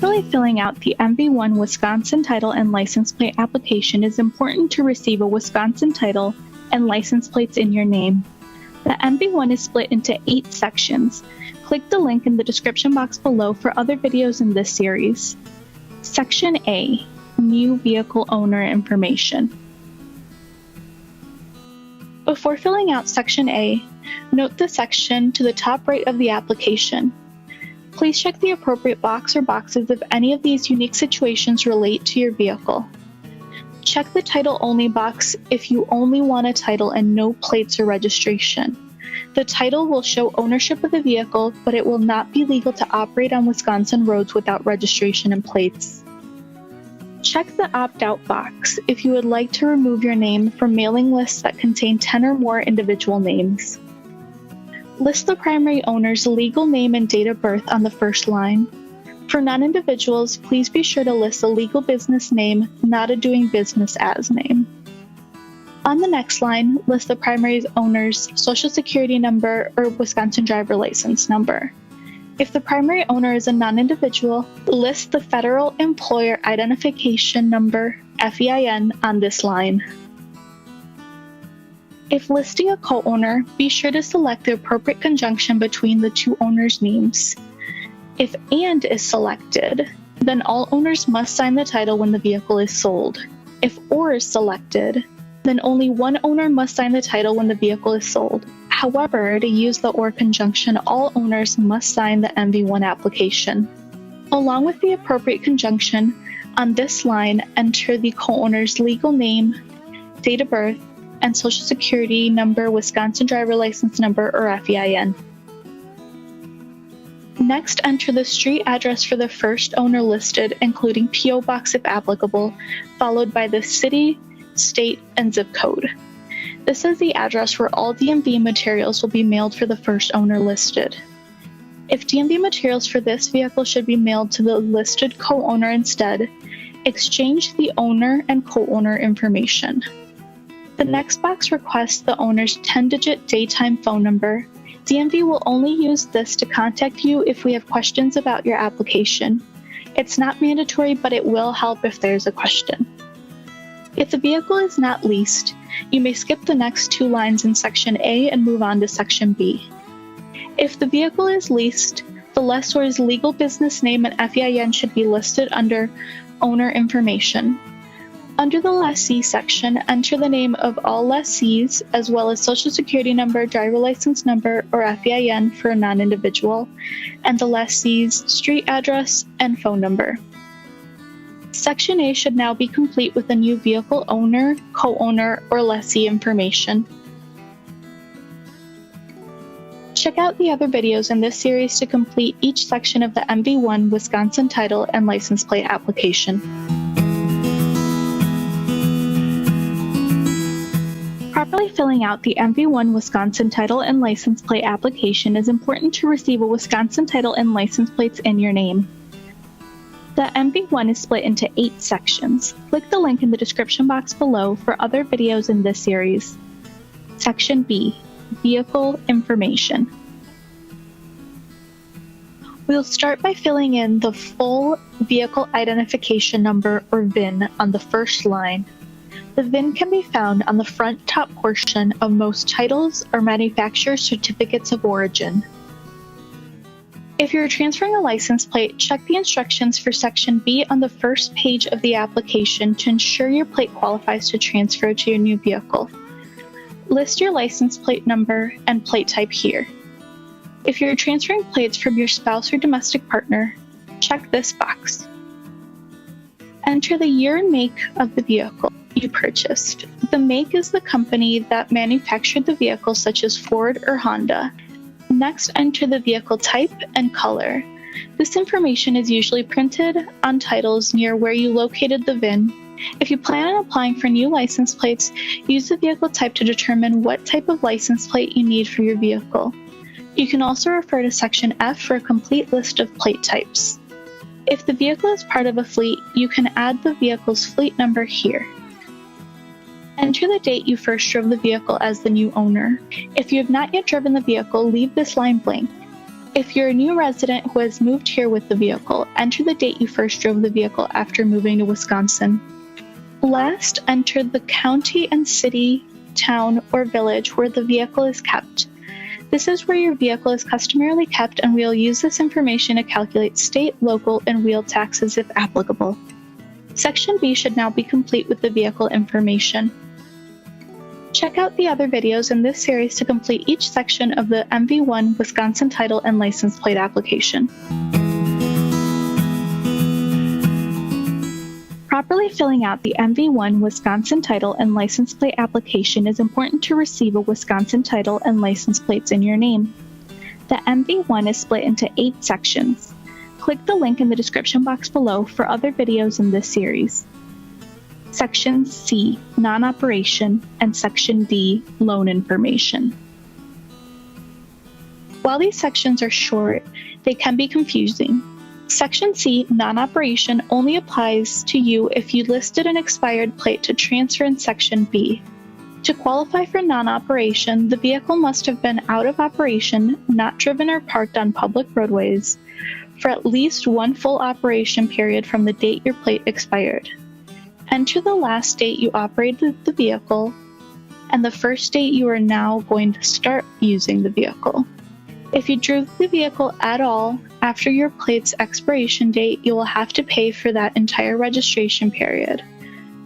Properly filling out the MV1 Wisconsin title and license plate application is important to receive a Wisconsin title and license plates in your name. The MV1 is split into 8 sections. Click the link in the description box below for other videos in this series. Section A, New Vehicle Owner Information. Before filling out Section A, note the section to the top right of the application. Please check the appropriate box or boxes if any of these unique situations relate to your vehicle. Check the Title Only box if you only want a title and no plates or registration. The title will show ownership of the vehicle, but it will not be legal to operate on Wisconsin roads without registration and plates. Check the Opt-out box if you would like to remove your name from mailing lists that contain 10 or more individual names. List the primary owner's legal name and date of birth on the first line. For non-individuals, please be sure to list a legal business name, not a doing business as name. On the next line, list the primary owner's social security number or Wisconsin driver license number. If the primary owner is a non-individual, list the Federal Employer Identification Number, FEIN, on this line. If listing a co-owner, be sure to select the appropriate conjunction between the two owners' names. If "and" is selected, then all owners must sign the title when the vehicle is sold. If "or" is selected, then only one owner must sign the title when the vehicle is sold. However, to use the "or" conjunction, all owners must sign the MV1 application. Along with the appropriate conjunction, on this line, enter the co-owner's legal name, date of birth, and social security number, Wisconsin driver license number, or FEIN. Next, enter the street address for the first owner listed, including P.O. Box if applicable, followed by the city, state, and zip code. This is the address where all DMV materials will be mailed for the first owner listed. If DMV materials for this vehicle should be mailed to the listed co-owner instead, exchange the owner and co-owner information. The next box requests the owner's 10-digit daytime phone number. DMV will only use this to contact you if we have questions about your application. It's not mandatory, but it will help if there's a question. If the vehicle is not leased, you may skip the next 2 lines in Section A and move on to Section B. If the vehicle is leased, the lessor's legal business name and FEIN should be listed under Owner Information. Under the lessee section, enter the name of all lessees, as well as social security number, driver license number, or FEIN for a non-individual, and the lessee's street address and phone number. Section A should now be complete with the new vehicle owner, co-owner, or lessee information. Check out the other videos in this series to complete each section of the MV1 Wisconsin title and license plate application. Properly filling out the MV1 Wisconsin title and license plate application is important to receive a Wisconsin title and license plates in your name. The MV1 is split into 8 sections. Click the link in the description box below for other videos in this series. Section B, Vehicle Information. We'll start by filling in the full Vehicle Identification Number, or VIN, on the first line. The VIN can be found on the front top portion of most titles or manufacturer certificates of origin. If you're transferring a license plate, check the instructions for Section B on the first page of the application to ensure your plate qualifies to transfer to your new vehicle. List your license plate number and plate type here. If you're transferring plates from your spouse or domestic partner, check this box. Enter the year and make of the vehicle you purchased. The make is the company that manufactured the vehicle, such as Ford or Honda. Next, enter the vehicle type and color. This information is usually printed on titles near where you located the VIN. If you plan on applying for new license plates, use the vehicle type to determine what type of license plate you need for your vehicle. You can also refer to Section F for a complete list of plate types. If the vehicle is part of a fleet, you can add the vehicle's fleet number here. Enter the date you first drove the vehicle as the new owner. If you have not yet driven the vehicle, leave this line blank. If you're a new resident who has moved here with the vehicle, enter the date you first drove the vehicle after moving to Wisconsin. Last, enter the county and city, town, or village where the vehicle is kept. This is where your vehicle is customarily kept, and we'll use this information to calculate state, local, and wheel taxes if applicable. Section B should now be complete with the vehicle information. Check out the other videos in this series to complete each section of the MV1 Wisconsin Title and License Plate application. Properly filling out the MV1 Wisconsin Title and License Plate application is important to receive a Wisconsin title and license plates in your name. The MV1 is split into 8 sections. Click the link in the description box below for other videos in this series. Section C, Non-Operation, and Section D, Loan Information. While these sections are short, they can be confusing. Section C, Non-Operation, only applies to you if you listed an expired plate to transfer in Section B. To qualify for non-operation, the vehicle must have been out of operation, not driven or parked on public roadways, for at least one full operation period from the date your plate expired. Enter the last date you operated the vehicle and the first date you are now going to start using the vehicle. If you drove the vehicle at all after your plate's expiration date, you will have to pay for that entire registration period.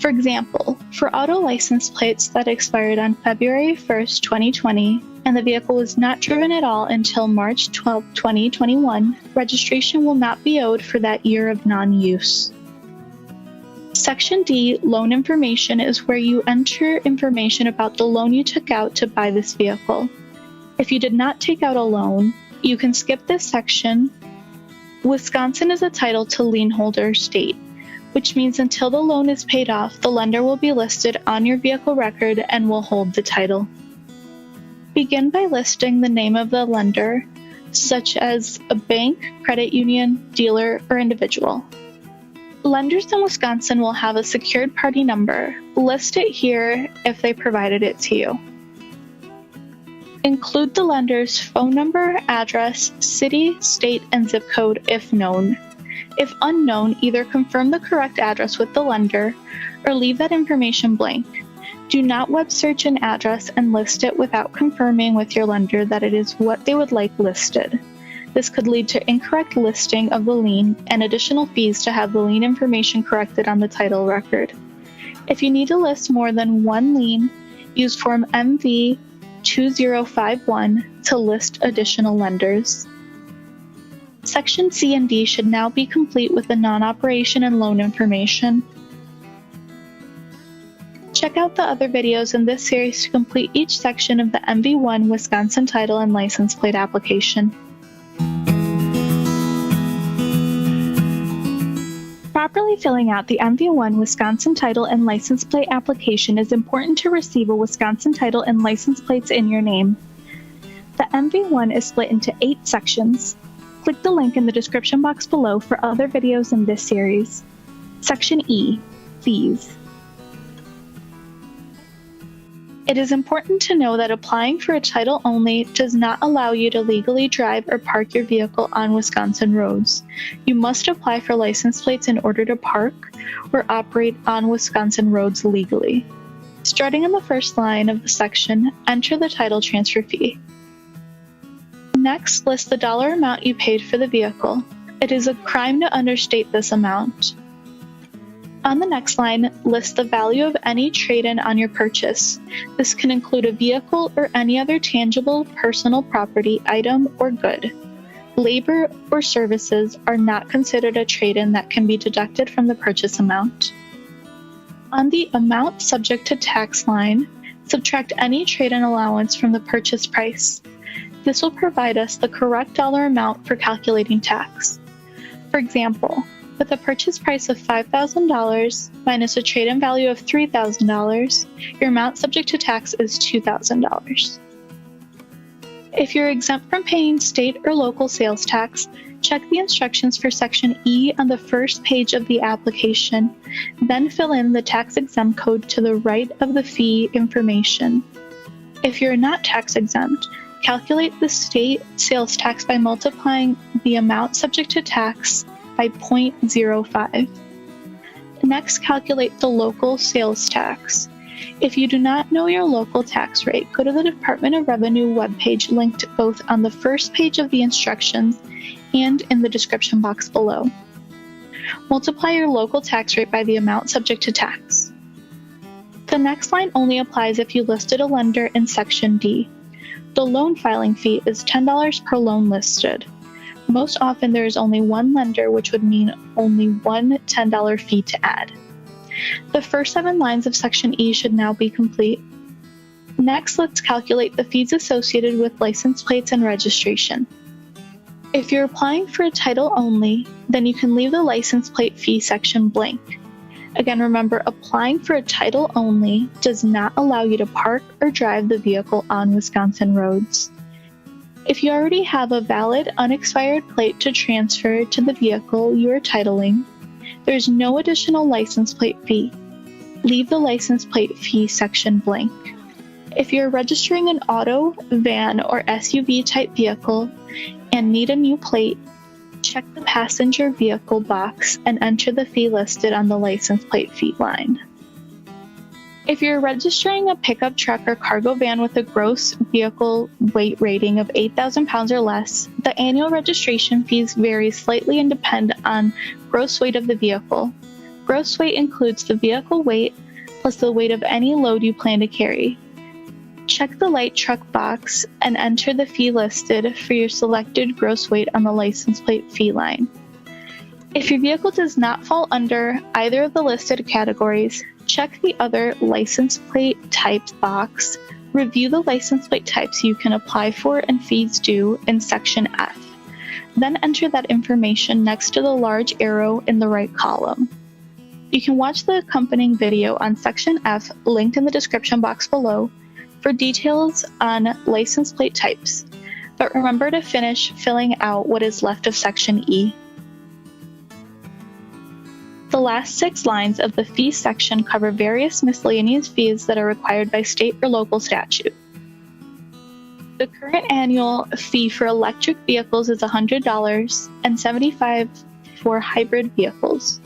For example, for auto license plates that expired on February 1st, 2020, and the vehicle was not driven at all until March 12, 2021, registration will not be owed for that year of non-use. Section D, Loan Information, is where you enter information about the loan you took out to buy this vehicle. If you did not take out a loan, you can skip this section. Wisconsin is a title to lien holder state, which means until the loan is paid off, the lender will be listed on your vehicle record and will hold the title. Begin by listing the name of the lender, such as a bank, credit union, dealer, or individual. Lenders in Wisconsin will have a secured party number. List it here if they provided it to you. Include the lender's phone number, address, city, state, and zip code if known. If unknown, either confirm the correct address with the lender or leave that information blank. Do not web search an address and list it without confirming with your lender that it is what they would like listed. This could lead to incorrect listing of the lien and additional fees to have the lien information corrected on the title record. If you need to list more than one lien, use Form MV 2051 to list additional lenders. Section C and D should now be complete with the non-operation and loan information. Check out the other videos in this series to complete each section of the MV1 Wisconsin Title and License Plate application. Properly filling out the MV1 Wisconsin Title and License Plate application is important to receive a Wisconsin title and license plates in your name. The MV1 is split into 8 sections. Click the link in the description box below for other videos in this series. Section E, Fees. It is important to know that applying for a title only does not allow you to legally drive or park your vehicle on Wisconsin roads. You must apply for license plates in order to park or operate on Wisconsin roads legally. Starting in the first line of the section, enter the title transfer fee. Next, list the dollar amount you paid for the vehicle. It is a crime to understate this amount. On the next line, list the value of any trade-in on your purchase. This can include a vehicle or any other tangible personal property, item, or good. Labor or services are not considered a trade-in that can be deducted from the purchase amount. On the amount subject to tax line, subtract any trade-in allowance from the purchase price. This will provide us the correct dollar amount for calculating tax. For example, with a purchase price of $5,000 minus a trade-in value of $3,000, your amount subject to tax is $2,000. If you're exempt from paying state or local sales tax, check the instructions for Section E on the first page of the application, then fill in the tax exempt code to the right of the fee information. If you're not tax exempt, calculate the state sales tax by multiplying the amount subject to tax by 0.05. Next, calculate the local sales tax. If you do not know your local tax rate, go to the Department of Revenue webpage linked both on the first page of the instructions and in the description box below. Multiply your local tax rate by the amount subject to tax. The next line only applies if you listed a lender in Section D. The loan filing fee is $10 per loan listed. Most often there is only one lender, which would mean only one $10 fee to add. The first 7 lines of Section E should now be complete. Next, let's calculate the fees associated with license plates and registration. If you're applying for a title only, then you can leave the license plate fee section blank. Again, remember, applying for a title only does not allow you to park or drive the vehicle on Wisconsin roads. If you already have a valid, unexpired plate to transfer to the vehicle you are titling, there is no additional license plate fee. Leave the license plate fee section blank. If you're registering an auto, van, or SUV type vehicle and need a new plate, check the passenger vehicle box and enter the fee listed on the license plate fee line. If you're registering a pickup truck or cargo van with a gross vehicle weight rating of 8,000 pounds or less, the annual registration fees vary slightly and depend on gross weight of the vehicle. Gross weight includes the vehicle weight plus the weight of any load you plan to carry. Check the light truck box and enter the fee listed for your selected gross weight on the license plate fee line. If your vehicle does not fall under either of the listed categories, check the other license plate types box, review the license plate types you can apply for and fees due in Section F. Then enter that information next to the large arrow in the right column. You can watch the accompanying video on Section F linked in the description box below for details on license plate types, but remember to finish filling out what is left of Section E. The last 6 lines of the fees section cover various miscellaneous fees that are required by state or local statute. The current annual fee for electric vehicles is $100 and $75 for hybrid vehicles.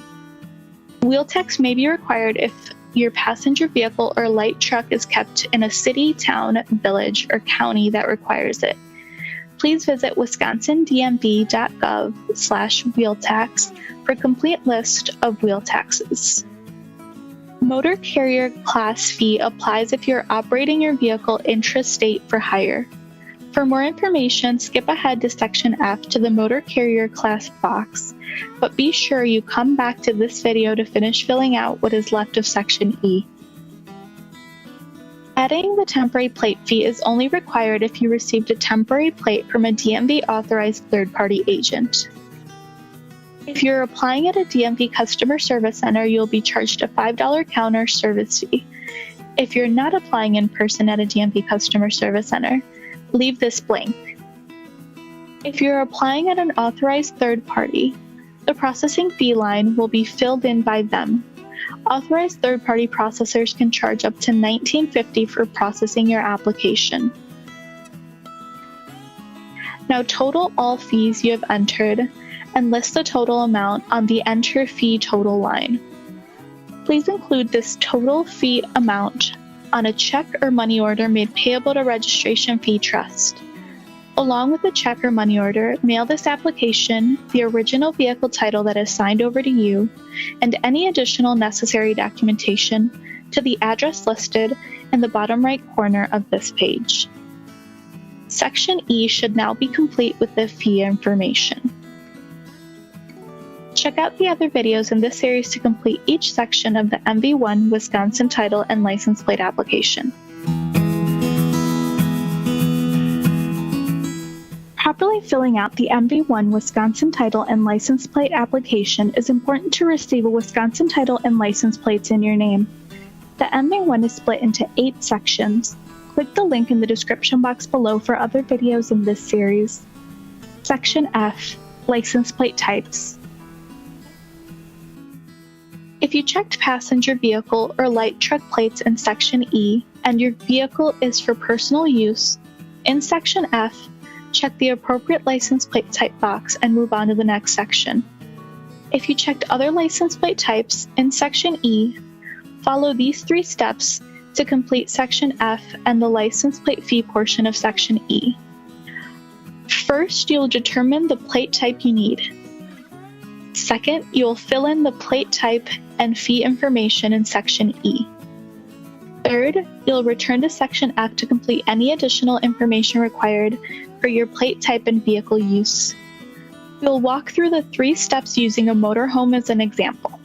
Wheel tax may be required if your passenger vehicle or light truck is kept in a city, town, village, or county that requires it. Please visit wisconsindmv.gov/wheel tax for a complete list of wheel taxes. Motor carrier class fee applies if you're operating your vehicle intrastate for hire. For more information, skip ahead to Section F to the motor carrier class box, but be sure you come back to this video to finish filling out what is left of Section E. Adding the temporary plate fee is only required if you received a temporary plate from a DMV authorized third-party agent. If you're applying at a DMV customer service center, you'll be charged a $5 counter service fee. If you're not applying in person at a DMV customer service center, leave this blank. If you're applying at an authorized third party, the processing fee line will be filled in by them. Authorized third-party processors can charge up to $19.50 for processing your application. Now total all fees you have entered and list the total amount on the Enter Fee Total line. Please include this total fee amount on a check or money order made payable to Registration Fee Trust. Along with the check or money order, mail this application, the original vehicle title that is signed over to you, and any additional necessary documentation to the address listed in the bottom right corner of this page. Section E should now be complete with the fee information. Check out the other videos in this series to complete each section of the MV1 Wisconsin Title and License Plate application. Properly filling out the MV1 Wisconsin Title and License Plate application is important to receive a Wisconsin Title and License Plates in your name. The MV1 is split into 8 sections. Click the link in the description box below for other videos in this series. Section F, License Plate Types. If you checked passenger vehicle or light truck plates in Section E and your vehicle is for personal use, In Section F, check the appropriate license plate type box and move on to the next section. If you checked other license plate types in Section E, follow these 3 steps to complete Section F and the license plate fee portion of Section E. First, you'll determine the plate type you need. Second, you'll fill in the plate type and fee information in Section E. Third, you'll return to Section F to complete any additional information required for your plate type and vehicle use. You'll walk through the 3 steps using a motorhome as an example.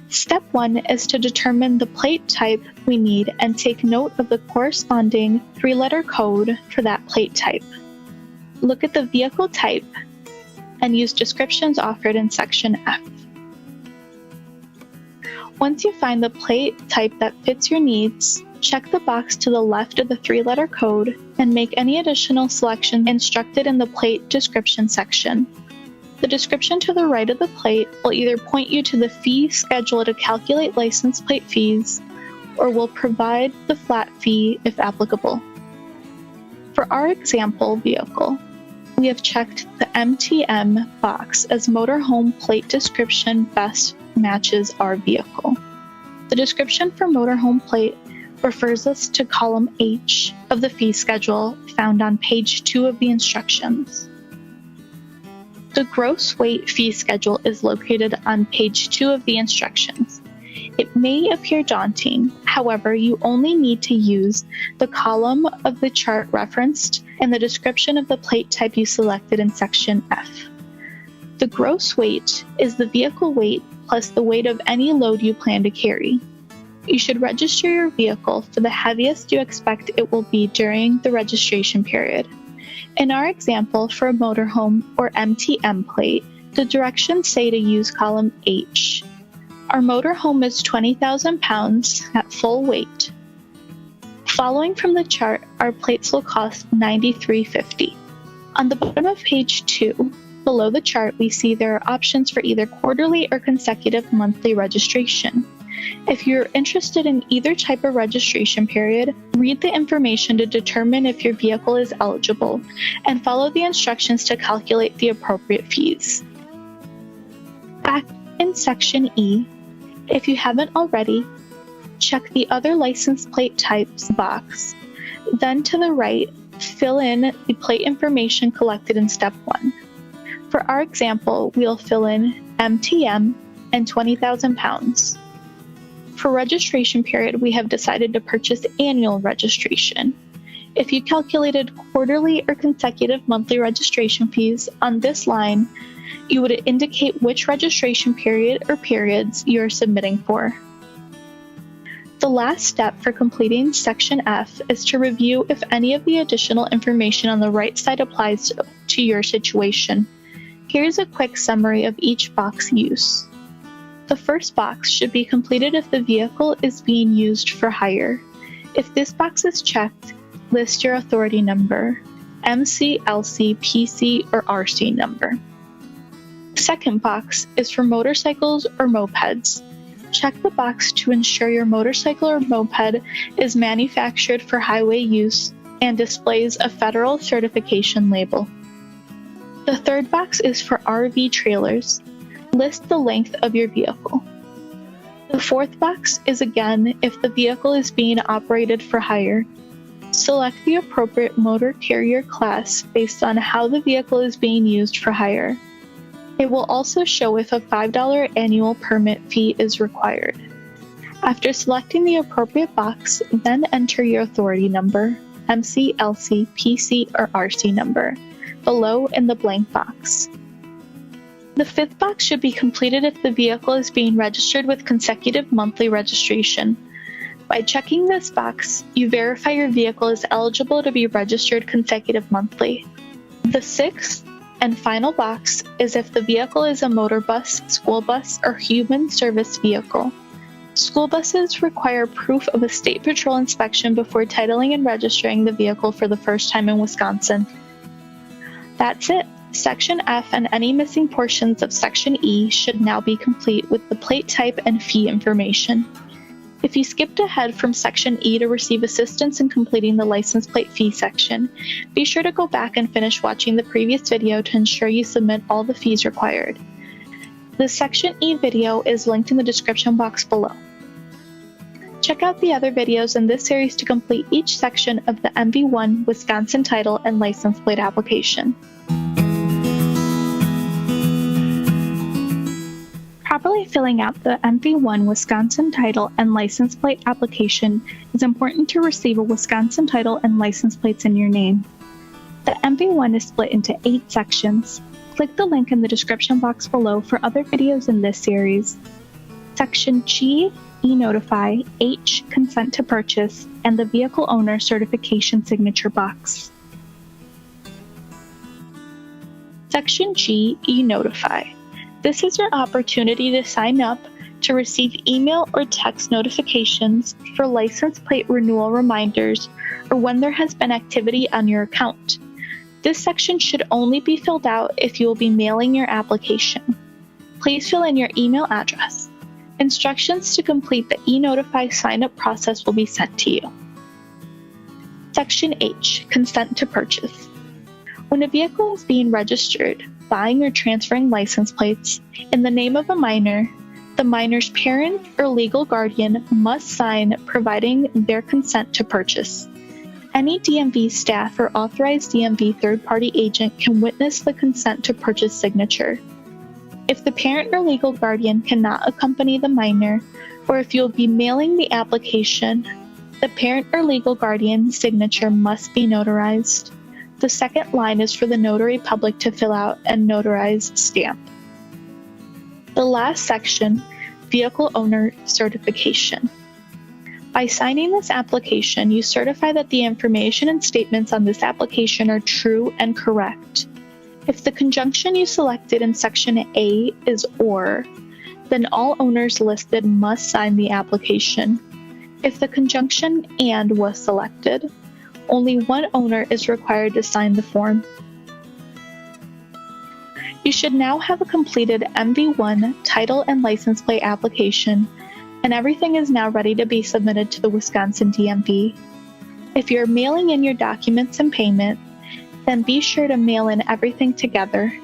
Step 1 is to determine the plate type we need and take note of the corresponding 3-letter code for that plate type. Look at the vehicle type and use descriptions offered in Section F. Once you find the plate type that fits your needs, check the box to the left of the 3-letter code and make any additional selections instructed in the plate description section. The description to the right of the plate will either point you to the fee schedule to calculate license plate fees or will provide the flat fee if applicable. For our example vehicle, we have checked the MTM box as motorhome plate description best matches our vehicle. The description for motorhome plate refers us to column H of the fee schedule found on page 2 of the instructions. The gross weight fee schedule is located on page 2 of the instructions. It may appear daunting, however, you only need to use the column of the chart referenced and the description of the plate type you selected in Section F. The gross weight is the vehicle weight plus the weight of any load you plan to carry. You should register your vehicle for the heaviest you expect it will be during the registration period. In our example for a motorhome or MTM plate, the directions say to use column H. Our motorhome is 20,000 pounds at full weight. Following from the chart, our plates will cost $93.50. On the bottom of page 2, below the chart, we see there are options for either quarterly or consecutive monthly registration. If you're interested in either type of registration period, read the information to determine if your vehicle is eligible and follow the instructions to calculate the appropriate fees. Back in Section E, if you haven't already, check the other license plate types box. Then to the right, fill in the plate information collected in Step 1. For our example, we'll fill in MTM and 20,000 pounds. For registration period, we have decided to purchase annual registration. If you calculated quarterly or consecutive monthly registration fees on this line, you would indicate which registration period or periods you are submitting for. The last step for completing Section F is to review if any of the additional information on the right side applies to your situation. Here's a quick summary of each box use. The first box should be completed if the vehicle is being used for hire. If this box is checked, list your authority number, MC, LC, PC, or RC number. The second box is for motorcycles or mopeds. Check the box to ensure your motorcycle or moped is manufactured for highway use and displays a federal certification label. The third box is for RV trailers. List the length of your vehicle. The fourth box is again if the vehicle is being operated for hire. Select the appropriate motor carrier class based on how the vehicle is being used for hire. It will also show if a $5 annual permit fee is required. After selecting the appropriate box, then enter your authority number, MC, LC, PC, or RC number, below in the blank box. The fifth box should be completed if the vehicle is being registered with consecutive monthly registration. By checking this box, you verify your vehicle is eligible to be registered consecutive monthly. The sixth and final box is if the vehicle is a motor bus, school bus, or human service vehicle. School buses require proof of a state patrol inspection before titling and registering the vehicle for the first time in Wisconsin. That's it. Section F and any missing portions of Section E should now be complete with the plate type and fee information. If you skipped ahead from Section E to receive assistance in completing the license plate fee section, be sure to go back and finish watching the previous video to ensure you submit all the fees required. The Section E video is linked in the description box below. Check out the other videos in this series to complete each section of the MV1 Wisconsin title and license plate application. Properly filling out the MV1 Wisconsin title and license plate application is important to receive a Wisconsin title and license plates in your name. The MV1 is split into 8 sections. Click the link in the description box below for other videos in this series. Section G, E-Notify, H, Consent to Purchase, and the Vehicle Owner Certification Signature box. Section G, E-Notify. This is your opportunity to sign up to receive email or text notifications for license plate renewal reminders or when there has been activity on your account. This section should only be filled out if you will be mailing your application. Please fill in your email address. Instructions to complete the e-Notify sign-up process will be sent to you. Section H, Consent to Purchase. When a vehicle is being registered, buying or transferring license plates in the name of a minor, the minor's parent or legal guardian must sign providing their consent to purchase. Any DMV staff or authorized DMV third-party agent can witness the consent to purchase signature. If the parent or legal guardian cannot accompany the minor, or if you'll be mailing the application, the parent or legal guardian's signature must be notarized. The second line is for the notary public to fill out and notarize stamp. The last section, Vehicle Owner Certification. By signing this application, you certify that the information and statements on this application are true and correct. If the conjunction you selected in Section A is or, then all owners listed must sign the application. If the conjunction and was selected, only one owner is required to sign the form. You should now have a completed MV1 title and license plate application, and everything is now ready to be submitted to the Wisconsin DMV. If you're mailing in your documents and payment, then be sure to mail in everything together.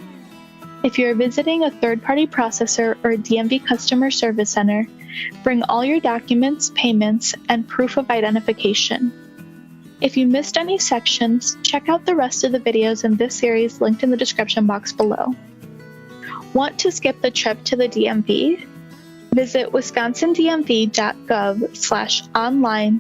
If you're visiting a third-party processor or a DMV customer service center, bring all your documents, payments, and proof of identification. If you missed any sections, check out the rest of the videos in this series linked in the description box below. Want to skip the trip to the DMV? Visit wisconsindmv.gov/online